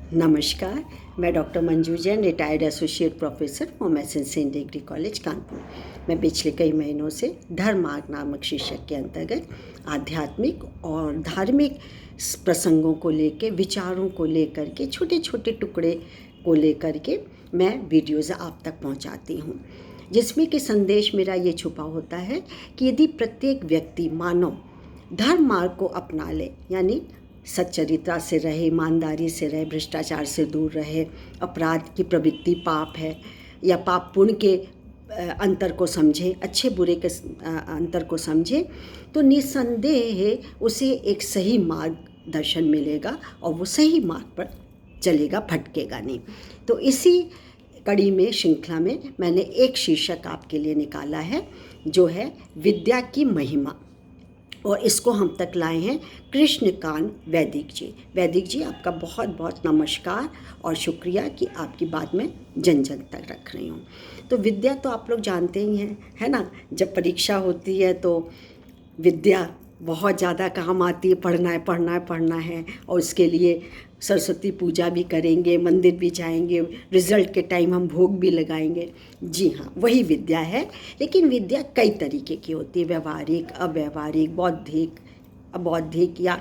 नमस्कार। मैं doctor Manju Jain, retired associate professor मोमेसन सेन डिग्री कॉलेज कानपुर। मैं पिछले कई महीनों से धर्म मार्ग नामक शीर्षक के अंतर्गत आध्यात्मिक और धार्मिक प्रसंगों को लेकर, विचारों को लेकर के, छोटे छोटे टुकड़े को लेकर के मैं वीडियोज़ आप तक पहुंचाती हूं, जिसमें कि संदेश मेरा ये छुपा होता है कि यदि प्रत्येक व्यक्ति मानव धर्म मार्ग को अपना ले, यानी सच्चरित्रता से रहे, ईमानदारी से रहे, भ्रष्टाचार से दूर रहे, अपराध की प्रवृत्ति पाप है या पाप पुण्य के अंतर को समझे, अच्छे बुरे के अंतर को समझे, तो निस्संदेह उसे एक सही मार्गदर्शन मिलेगा और वो सही मार्ग पर चलेगा, भटकेगा नहीं। तो इसी कड़ी में, श्रृंखला में मैंने एक शीर्षक आपके लिए निकाला है, जो है विद्या की महिमा, और इसको हम तक लाए हैं कृष्णकांत वैदिक जी। वैदिक जी, आपका बहुत बहुत नमस्कार और शुक्रिया कि आपकी बात मैं जन जन तक रख रही हूँ। तो विद्या तो आप लोग जानते ही हैं, है ना। जब परीक्षा होती है तो विद्या बहुत ज़्यादा काम आती है, पढ़ना है और उसके लिए सरस्वती पूजा भी करेंगे, मंदिर भी जाएंगे, रिज़ल्ट के टाइम हम भोग भी लगाएंगे। जी हाँ, वही विद्या है। लेकिन विद्या कई तरीके की होती है, व्यवहारिक, अव्यवहारिक, बौद्धिक, अबौद्धिक, या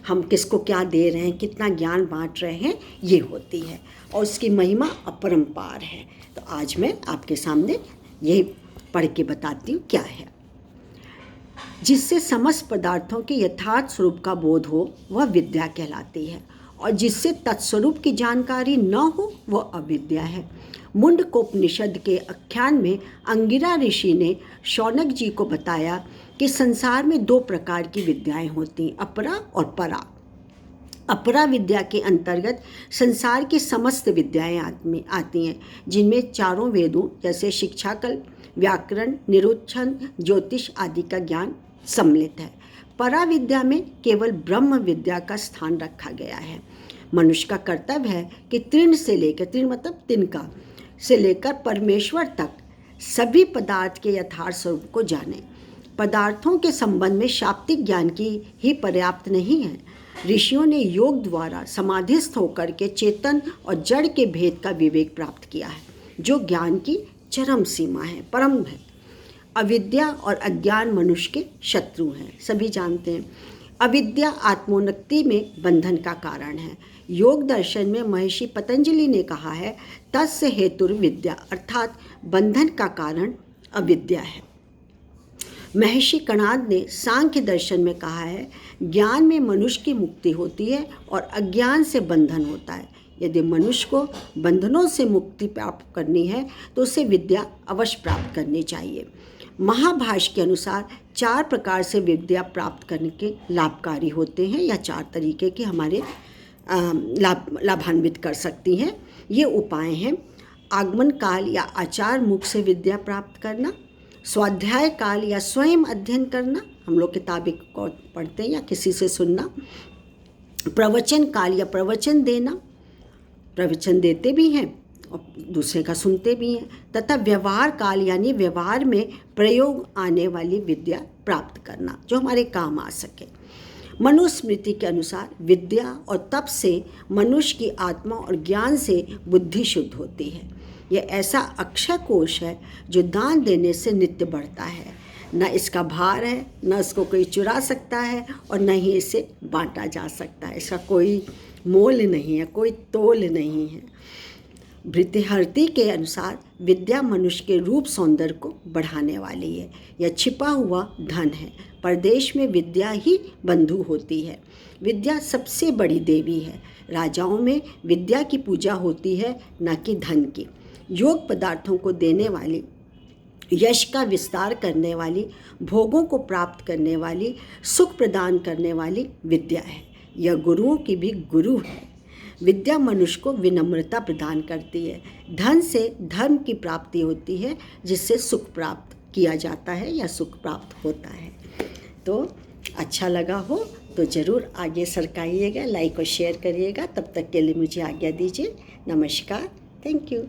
हम किसको क्या दे रहे हैं, कितना ज्ञान बांट रहे हैं, ये होती है और उसकी महिमा अपरंपार है। तो आज मैं आपके सामने यही पढ़ के बताती हूँ क्या है। जिससे समस्त पदार्थों के यथार्थ स्वरूप का बोध हो वह विद्या कहलाती है, और जिससे तत्स्वरूप की जानकारी न हो वह अविद्या है। मुंडकोपनिषद के आख्यान में अंगिरा ऋषि ने शौनक जी को बताया कि संसार में दो प्रकार की विद्याएं होती हैं, अपरा और परा। अपरा विद्या के अंतर्गत संसार की समस्त विद्याएं आती हैं, जिनमें चारों वेदों जैसे शिक्षाकल्प, व्याकरण, निरुच्छन, ज्योतिष आदि का ज्ञान सम्मिलित है। परा विद्या में केवल ब्रह्म विद्या का स्थान रखा गया है। मनुष्य का कर्तव्य है कि तृण से लेकर, तृण मतलब तिनका से लेकर परमेश्वर तक सभी पदार्थ के यथार्थ स्वरूप को जाने। पदार्थों के संबंध में शाब्दिक ज्ञान की ही पर्याप्त नहीं है। ऋषियों ने योग द्वारा समाधिस्थ होकर के चेतन और जड़ के भेद का विवेक प्राप्त किया है, जो ज्ञान की चरम सीमा है, परम है। अविद्या और अज्ञान मनुष्य के शत्रु हैं, सभी जानते हैं। अविद्या आत्मोन्नति में बंधन का कारण है। योग दर्शन में महर्षि पतंजलि ने कहा है, तस्य हेतुर विद्या, अर्थात बंधन का कारण अविद्या है। महर्षि कणाद ने सांख्य दर्शन में कहा है, ज्ञान में मनुष्य की मुक्ति होती है और अज्ञान से बंधन होता है। यदि मनुष्य को बंधनों से मुक्ति प्राप्त करनी है तो उसे विद्या अवश्य प्राप्त करनी चाहिए। महाभाष्य के अनुसार 4 प्रकार से विद्या प्राप्त करने के लाभकारी होते हैं, या 4 तरीके के हमारे लाभान्वित कर सकती हैं। ये उपाय हैं: आगमन काल या आचार मुख से विद्या प्राप्त करना, स्वाध्याय काल या स्वयं अध्ययन करना, हम लोग किताबें पढ़ते हैं या किसी से सुनना, प्रवचन काल या प्रवचन देना, प्रवचन देते भी हैं और दूसरे का सुनते भी हैं, तथा व्यवहार काल यानी व्यवहार में प्रयोग आने वाली विद्या प्राप्त करना, जो हमारे काम आ सके। मनुस्मृति के अनुसार विद्या और तप से मनुष्य की आत्मा और ज्ञान से बुद्धि शुद्ध होती है। यह ऐसा अक्षय कोश है जो दान देने से नित्य बढ़ता है। न इसका भार है, न इसको कोई चुरा सकता है और न ही इसे बांटा जा सकता है। इसका कोई मोल नहीं है, कोई तोल नहीं है। भृतृहरि के अनुसार विद्या मनुष्य के रूप सौंदर्य को बढ़ाने वाली है। यह छिपा हुआ धन है। परदेश में विद्या ही बंधु होती है। विद्या सबसे बड़ी देवी है। राजाओं में विद्या की पूजा होती है, न कि धन की। योग पदार्थों को देने वाली, यश का विस्तार करने वाली, भोगों को प्राप्त करने वाली, सुख प्रदान करने वाली विद्या है। यह गुरुओं की भी गुरु है। विद्या मनुष्य को विनम्रता प्रदान करती है। धन से धर्म की प्राप्ति होती है, जिससे सुख प्राप्त किया जाता है या सुख प्राप्त होता है। तो अच्छा लगा हो तो ज़रूर आगे सरकाइएगा, लाइक और शेयर करिएगा। तब तक के लिए मुझे आज्ञा दीजिए। नमस्कार, थैंक यू।